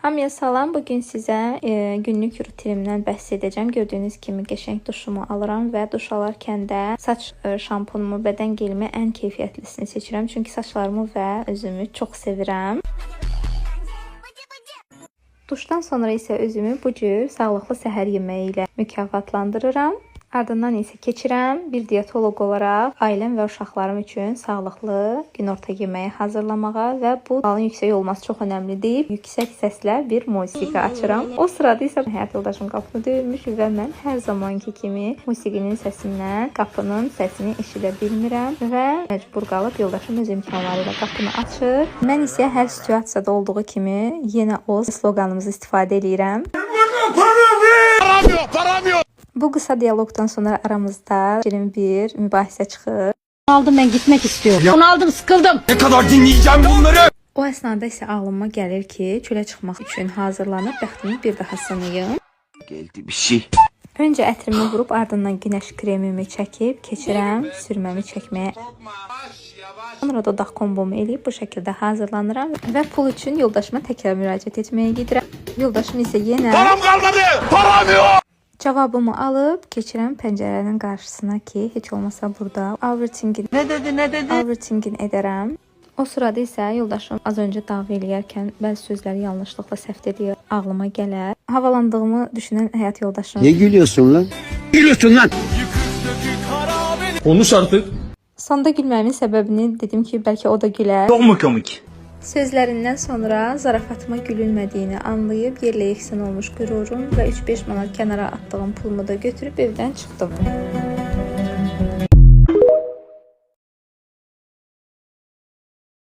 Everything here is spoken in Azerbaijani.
Hamıya salam. Bugün sizə günlük rutinimdən bəhs edəcəm. Gördüyünüz kimi qəşəng duşumu alıram və duş alarkən də saç şampunumu, bədən gelimi ən keyfiyyətlisini seçirəm. Çünki saçlarımı və özümü çox sevirəm. Duşdan sonra isə özümü bu cür sağlıqlı səhər yeməyi ilə mükafatlandırıram. Ardından isə keçirəm bir diyetoloq olaraq ailəm və uşaqlarım üçün sağlıqlı günorta yeməyi hazırlamağa və bu halın yüksək olması çox önəmli deyib yüksək səslə bir musiqi açıram. O sırada isə həyat yoldaşım qapını döyürmüş və mən hər zamanki kimi musiqinin səsindən qapının səsini eşidə bilmirəm və məcbur qalıb yoldaşım öz imkanları ilə qapını açır. Mən isə hər situasiyada olduğu kimi yenə o sloqanımızı istifadə edirəm. Param yok. Bu qısa diyaloqdan sonra aramızda şirin bir mübahisə çıxır. Aldım, ben gitmek istiyorum. Onu aldım, sıkıldım. Ne kadar dinleyeceğim bunları? O əsnada isə ağlıma gəlir ki, çölə çıxmaq üçün hazırlanıb bəxtimi bir daha sınayım. Geldi bir şey. Öncə ətrimi vurub ardından günəş kremimi çəkib keçirəm sürməmi çəkməyə. Sonra dodaq kombomu eləyib bu şəkildə hazırlanıram və pul üçün yoldaşıma təkrar müraciət etməyə gedirəm. Yoldaşım isə yenə Param kalmadı. Param yok. cavabımı alıb keçirəm pəncərənin qarşısına ki, heç olmasa burada overthinking edərəm. O sırada isə yoldaşım az öncə dava eləyərkən bəzi sözləri yanlışlıqla səhv edir, ağlıma gələr. Havalandığımı düşünən həyat yoldaşım Ne gülüyorsun lan? Gülüyorsun lan. Konuş artık. sonda gülməyimin səbəbini dedim ki, bəlkə o da gülər. Çok mu komik? Sözlərindən sonra zarafatıma gülünmədiyini anlayıb yerlə yeksən olmuş qürurum və 3-5 manat kənara atdığım pulumu da götürüb evdən çıxdım.